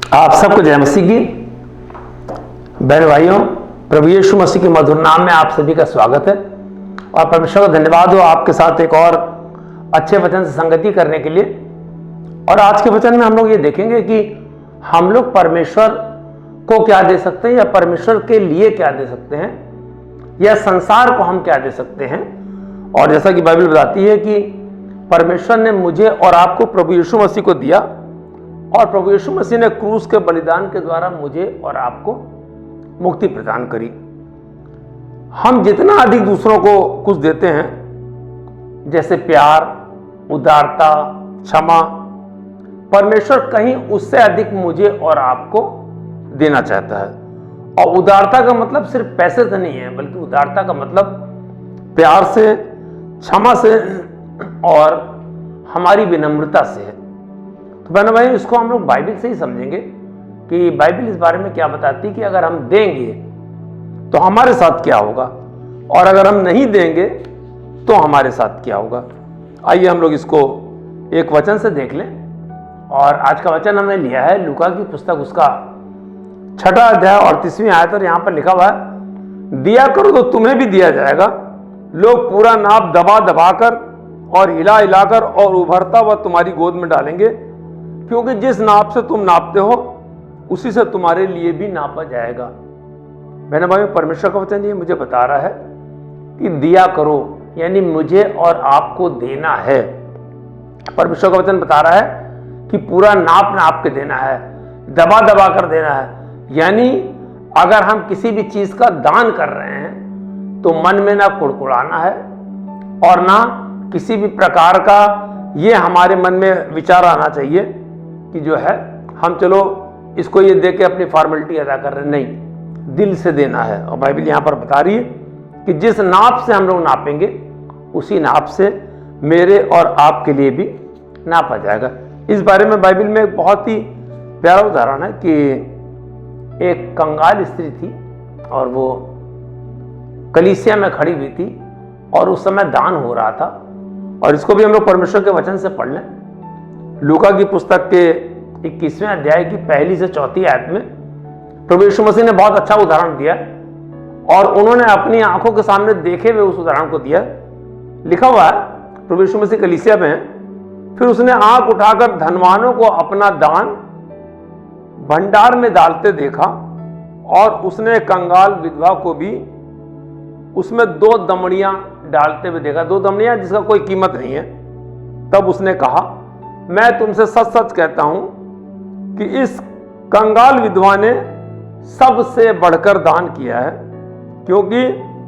आप सबको जय मसीह की। बहन भाइयों, प्रभु यीशु मसीह के मधुर नाम में आप सभी का स्वागत है और परमेश्वर का धन्यवाद हो आपके साथ एक और अच्छे वचन से संगति करने के लिए। और आज के वचन में हम लोग ये देखेंगे कि हम लोग परमेश्वर को क्या दे सकते हैं या परमेश्वर के लिए क्या दे सकते हैं या संसार को हम क्या दे सकते हैं। और जैसा कि बाइबल बताती है कि परमेश्वर ने मुझे और आपको प्रभु यीशु मसीह को दिया और प्रभु यीशु मसीह ने क्रूस के बलिदान के द्वारा मुझे और आपको मुक्ति प्रदान करी। हम जितना अधिक दूसरों को कुछ देते हैं, जैसे प्यार, उदारता, क्षमा, परमेश्वर कहीं उससे अधिक मुझे और आपको देना चाहता है। और उदारता का मतलब सिर्फ पैसे से नहीं है, बल्कि उदारता का मतलब प्यार से, क्षमा से और हमारी विनम्रता से है। तो बहनों भाई, इसको हम लोग बाइबल से ही समझेंगे कि बाइबल इस बारे में क्या बताती है कि अगर हम देंगे तो हमारे साथ क्या होगा और अगर हम नहीं देंगे तो हमारे साथ क्या होगा। आइए हम लोग इसको एक वचन से देख लें। और आज का वचन हमने लिया है लूका की पुस्तक, उसका 6 अध्याय और 30वीं आयत। और यहां पर लिखा हुआ है, दिया करो तो तुम्हें भी दिया जाएगा, लोग पूरा नाप दबा दबाकर और हिला हिलाकर और उभरता हुआ तुम्हारी गोद में डालेंगे, क्योंकि जिस नाप से तुम नापते हो उसी से तुम्हारे लिए भी नापा जाएगा। बहनों भाइयों, परमेश्वर का वचन ये मुझे बता रहा है कि दिया करो, यानी मुझे और आपको देना है। परमेश्वर का वचन बता रहा है कि पूरा नाप नाप के देना है, दबा दबा कर देना है। यानी अगर हम किसी भी चीज का दान कर रहे हैं तो मन में ना कुड़कुड़ाना है और ना किसी भी प्रकार का ये हमारे मन में विचार आना चाहिए कि जो है हम चलो इसको ये दे के अपनी फॉर्मेलिटी अदा कर रहे हैं। नहीं, दिल से देना है। और बाइबल यहाँ पर बता रही है कि जिस नाप से हम लोग नापेंगे उसी नाप से मेरे और आपके लिए भी नापा जाएगा। इस बारे में बाइबल में एक बहुत ही प्यारा उदाहरण है कि एक कंगाल स्त्री थी और वो कलीसिया में खड़ी हुई थी और उस समय दान हो रहा था। और इसको भी हम लोग परमेश्वर के वचन से पढ़ लें। लूका की पुस्तक के 21वें अध्याय की 1 से 4 आयत में प्रभु यीशु मसीह ने बहुत अच्छा उदाहरण दिया और उन्होंने अपनी आंखों के सामने देखे हुए उस उदाहरण को दिया। लिखा हुआ है, प्रभु यीशु मसीह कलीसिया में है, फिर उसने आंख उठाकर धनवानों को अपना दान भंडार में डालते देखा और उसने कंगाल विधवा को भी उसमें 2 दमड़ियां डालते हुए देखा। 2 दमड़ियां जिसका कोई कीमत नहीं है। तब उसने कहा, मैं तुमसे सच सच कहता हूं कि इस कंगाल विधवा ने सबसे बढ़कर दान किया है, क्योंकि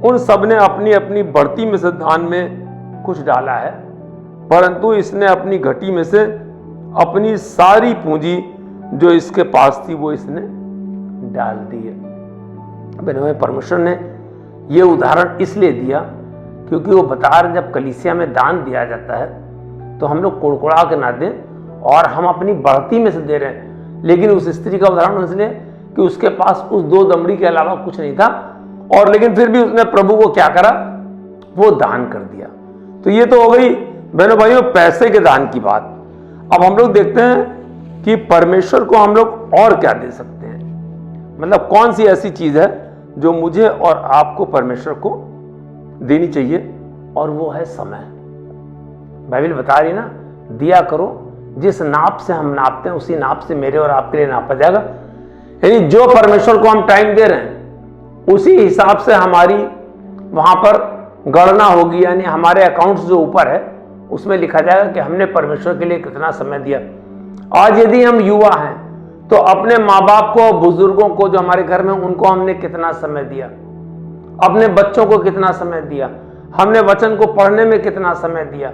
उन सब ने अपनी अपनी बढ़ती में से दान में कुछ डाला है, परंतु इसने अपनी घटी में से अपनी सारी पूंजी जो इसके पास थी वो इसने डाल दी है। बहनों, परमेश्वर ने ये उदाहरण इसलिए दिया क्योंकि वो बता रहे, जब कलीसिया में दान दिया जाता है तो हम लोग कुड़कुड़ा के ना दें और हम अपनी बढ़ती में से दे रहे हैं। लेकिन उस स्त्री का उदाहरण इसलिए कि उसके पास उस 2 दमड़ी के अलावा कुछ नहीं था और लेकिन फिर भी उसने प्रभु को क्या करा, वो दान कर दिया। तो ये तो हो गई बहनों भाइयों पैसे के दान की बात। अब हम लोग देखते हैं कि परमेश्वर को हम लोग और क्या दे सकते हैं, मतलब कौन सी ऐसी चीज है जो मुझे और आपको परमेश्वर को देनी चाहिए, और वो है समय। बाइबल बता रही ना, दिया करो, जिस नाप से हम नापते हैं उसी नाप से मेरे और आपके लिए नापा जाएगा। यानी जो परमेश्वर को हम टाइम दे रहे हैं उसी हिसाब से हमारी वहां पर गणना होगी। यानी हमारे अकाउंट्स जो ऊपर है उसमें लिखा जाएगा कि हमने परमेश्वर के लिए कितना समय दिया। आज यदि हम युवा हैं तो अपने माँ बाप को, बुजुर्गों को जो हमारे घर में, उनको हमने कितना समय दिया, अपने बच्चों को कितना समय दिया, हमने वचन को पढ़ने में कितना समय दिया,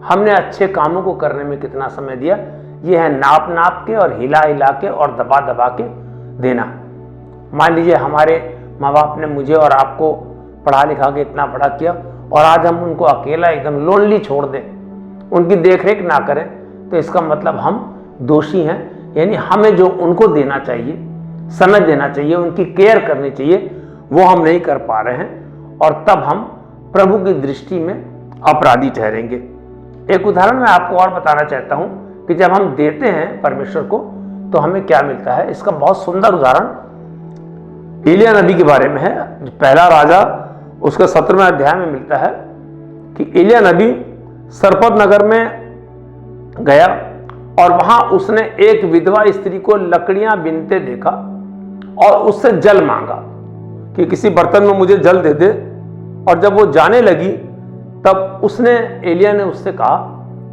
हमने अच्छे कामों को करने में कितना समय दिया। यह है नाप नाप के और हिला हिला के और दबा दबा के देना। मान लीजिए हमारे माँ बाप ने मुझे और आपको पढ़ा लिखा के इतना बड़ा किया और आज हम उनको अकेला एकदम लोनली छोड़ दें, उनकी देखरेख ना करें, तो इसका मतलब हम दोषी हैं। यानी हमें जो उनको देना चाहिए, समय देना चाहिए, उनकी केयर करनी चाहिए, वो हम नहीं कर पा रहे हैं और तब हम प्रभु की दृष्टि में अपराधी ठहरेंगे। एक उदाहरण मैं आपको और बताना चाहता हूं कि जब हम देते हैं परमेश्वर को तो हमें क्या मिलता है। इसका बहुत सुंदर उदाहरण एलिया नबी के बारे में है। पहला राजा उसका 17वें अध्याय में मिलता है कि एलिया नबी सरपत नगर में गया और वहां उसने एक विधवा स्त्री को लकड़ियां बीनते देखा और उससे जल मांगा कि किसी बर्तन में मुझे जल दे दे। और जब वो जाने लगी तब उसने एलिया ने उससे कहा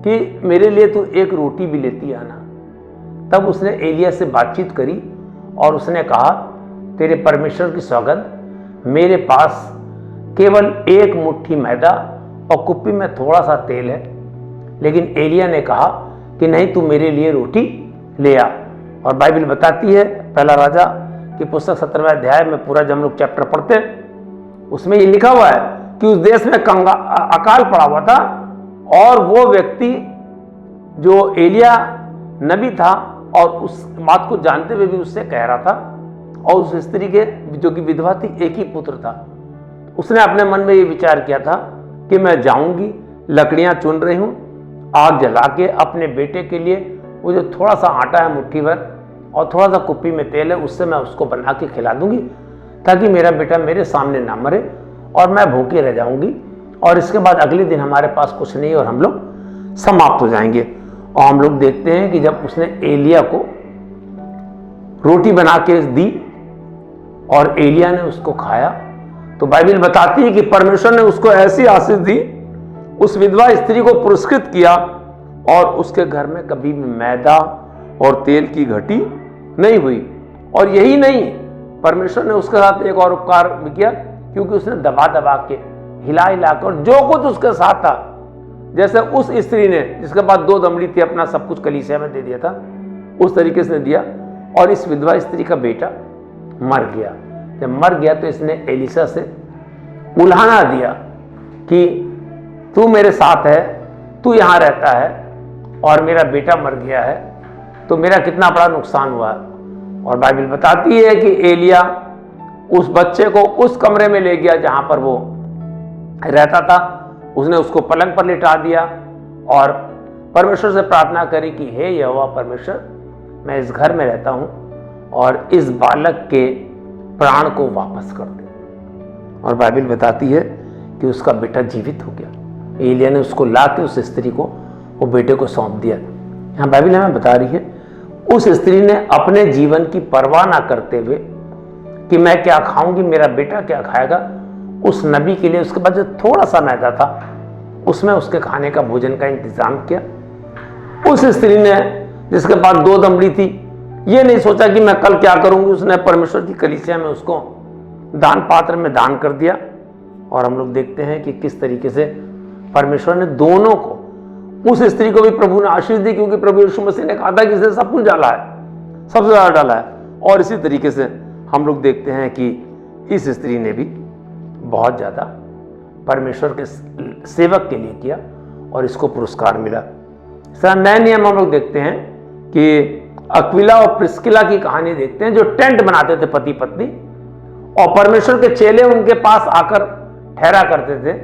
कि मेरे लिए तू एक रोटी भी लेती आना। तब उसने एलिया से बातचीत करी और उसने कहा, तेरे परमेश्वर की सौगंध, मेरे पास केवल एक मुट्ठी मैदा और कुप्पी में थोड़ा सा तेल है। लेकिन एलिया ने कहा कि नहीं, तू मेरे लिए रोटी ले आ। और बाइबल बताती है, पहला राजा की पुस्तक 17वें अध्याय में पूरा जब हम लोग चैप्टर पढ़ते हैं उसमें ये लिखा हुआ है कि उस देश में अकाल पड़ा हुआ था और वो व्यक्ति जो एलिया नबी था और उस बात को जानते हुए भी उससे कह रहा था, और उस स्त्री के जो कि विधवा थी एक ही पुत्र था, उसने अपने मन में ये विचार किया था कि मैं जाऊंगी, लकड़ियां चुन रही हूं, आग जला के अपने बेटे के लिए वो जो थोड़ा सा आटा है मुट्ठी भर और थोड़ा सा कुप्पी में तेल है उससे मैं उसको बना के खिला दूंगी ताकि मेरा बेटा मेरे सामने ना मरे और मैं भूखे रह जाऊंगी, और इसके बाद अगले दिन हमारे पास कुछ नहीं और हम लोग समाप्त हो जाएंगे। और हम लोग देखते हैं कि जब उसने एलिया को रोटी बना के दी और एलिया ने उसको खाया तो बाइबल बताती है कि परमेश्वर ने उसको ऐसी आशीष दी, उस विधवा स्त्री को पुरस्कृत किया और उसके घर में कभी भी मैदा और तेल की घटी नहीं हुई। और यही नहीं, परमेश्वर ने उसके साथ एक और उपकार भी किया, क्योंकि उसने दबा दबा के हिला हिला कर जो कुछ उसके साथ था, जैसे उस स्त्री ने जिसके पास 2 दमड़ी थी अपना सब कुछ कलीसिया में दे दिया था, उस तरीके से दिया। और इस विधवा स्त्री का बेटा मर गया। जब मर गया तो इसने एलिशा से उल्हाना दिया कि तू मेरे साथ है, तू यहाँ रहता है और मेरा बेटा मर गया है, तो मेरा कितना बड़ा नुकसान हुआ। और बाइबल बताती है कि एलिया उस बच्चे को उस कमरे में ले गया जहां पर वो रहता था, उसने उसको पलंग पर लिटा दिया और परमेश्वर से प्रार्थना करी कि हे यहोवा परमेश्वर, मैं इस घर में रहता हूं और इस बालक के प्राण को वापस कर दे। और बाइबल बताती है कि उसका बेटा जीवित हो गया। एलिया ने उसको ला के उस स्त्री को वो बेटे को सौंप दिया। यहाँ बाइबल हमें बता रही है उस स्त्री ने अपने जीवन की परवाह ना करते हुए कि मैं क्या खाऊंगी, मेरा बेटा क्या खाएगा, उस नबी के लिए उसके पास जो थोड़ा सा मैदा था उसमें उसके खाने का भोजन का इंतजाम किया। उस स्त्री ने जिसके पास 2 दमड़ी थी, ये नहीं सोचा कि मैं कल क्या करूंगी, उसने परमेश्वर की कलीसिया में उसको दान पात्र में दान कर दिया। और हम लोग देखते हैं कि किस तरीके से परमेश्वर ने दोनों को, उस स्त्री को भी प्रभु ने आशीष दी, क्योंकि प्रभु यीशु मसीह ने कहा था कि इसने सब कुछ डाला है, सबसे ज्यादा डाला है। और इसी तरीके से हम लोग देखते हैं कि इस स्त्री ने भी बहुत ज्यादा परमेश्वर के सेवक के लिए किया और इसको पुरस्कार मिला। नए नियम हम लोग देखते हैं कि अक्विला और प्रिस्किला की कहानी देखते हैं, जो टेंट बनाते थे पति पत्नी, और परमेश्वर के चेले उनके पास आकर ठहरा करते थे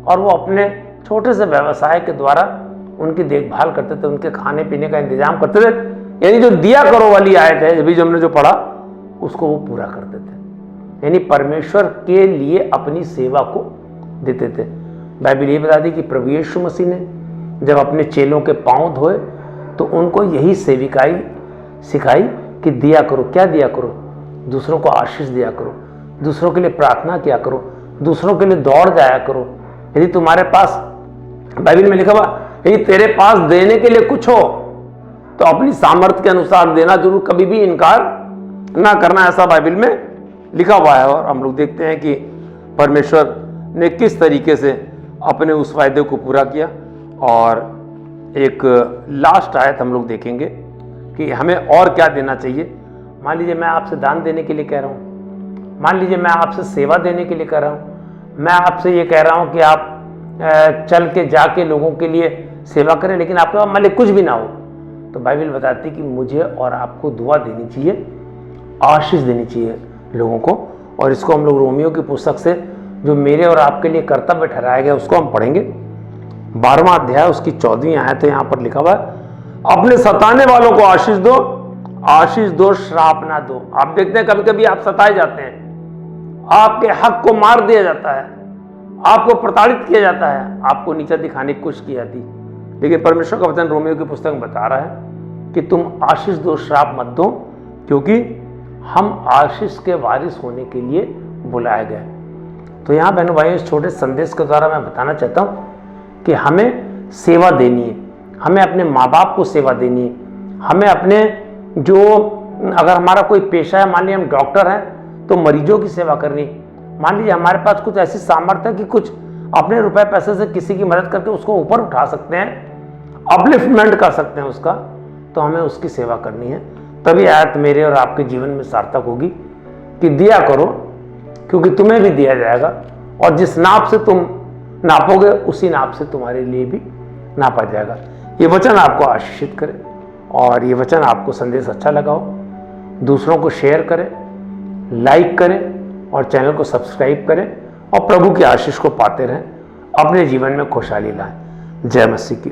और वो अपने छोटे से व्यवसाय के द्वारा उनकी देखभाल करते थे, उनके खाने पीने का इंतजाम करते थे। यानी जो दिया करो वाली आयत है अभी जो हमने जो पढ़ा उसको वो पूरा करते थे, यानी परमेश्वर के लिए अपनी सेवा को देते थे। बाइबल ये बताती कि प्रभु यीशु मसीह ने जब अपने चेलों के पांव धोए तो उनको यही सेविकाई सिखाई कि दिया करो। क्या दिया करो? दूसरों को आशीष दिया करो, दूसरों के लिए प्रार्थना किया करो, दूसरों के लिए दौड़ जाया करो। यदि तुम्हारे पास, बाइबल में लिखा हुआ, यदि तेरे पास देने के लिए कुछ हो तो अपनी सामर्थ्य के अनुसार देना जरूर, कभी भी इनकार ना करना, ऐसा बाइबल में लिखा हुआ है। और हम लोग देखते हैं कि परमेश्वर ने किस तरीके से अपने उस वायदे को पूरा किया। और एक लास्ट आयत हम लोग देखेंगे कि हमें और क्या देना चाहिए। मान लीजिए मैं आपसे दान देने के लिए कह रहा हूँ, मान लीजिए मैं आपसे सेवा देने के लिए कह रहा हूँ, मैं आपसे ये कह रहा हूँ कि आप चल के जाके लोगों के लिए सेवा करें, लेकिन आपके पास मान लीजिए कुछ भी ना हो, तो बाइबल बताती है कि मुझे और आपको दुआ देनी चाहिए, आशीष देनी चाहिए लोगों को। और इसको हम लोग रोमियो की पुस्तक से जो मेरे और आपके लिए कर्तव्य ठहराया गया उसको हम पढ़ेंगे। 12वां अध्याय उसकी 14वीं आयत है, यहाँ पर लिखा हुआ है, अपने सताने वालों को आशीष दो, आशीष दो, श्राप ना दो। आप देखते हैं कभी कभी आप सताए जाते हैं, आपके हक को मार दिया जाता है, आपको प्रताड़ित किया जाता है, आपको नीचा दिखाने की कोशिश की जाती, लेकिन परमेश्वर का वचन रोमियो की पुस्तक में बता रहा है कि तुम आशीष दो, श्राप मत दो, क्योंकि हम आशीष के वारिस होने के लिए बुलाए गए। तो यहाँ बहनों भाइयों, इस छोटे संदेश के द्वारा मैं बताना चाहता हूँ कि हमें सेवा देनी है, हमें अपने माँ बाप को सेवा देनी है, हमें अपने जो, अगर हमारा कोई पेशा है, मान लीजिए हम डॉक्टर हैं तो मरीजों की सेवा करनी, मान लीजिए हमारे पास कुछ ऐसी सामर्थ्य है कि कुछ अपने रुपए पैसे से किसी की मदद करके उसको ऊपर उठा सकते हैं, अपलिफ्टमेंट कर सकते हैं उसका, तो हमें उसकी सेवा करनी है। तभी आयत मेरे और आपके जीवन में सार्थक होगी कि दिया करो क्योंकि तुम्हें भी दिया जाएगा, और जिस नाप से तुम नापोगे उसी नाप से तुम्हारे लिए भी नापा जाएगा। ये वचन आपको आशीषित करे, और ये वचन आपको संदेश अच्छा लगा हो, दूसरों को शेयर करें, लाइक करें और चैनल को सब्सक्राइब करें, और प्रभु की आशीष को पाते रहें, अपने जीवन में खुशहाली लाएं। जय मसीह की।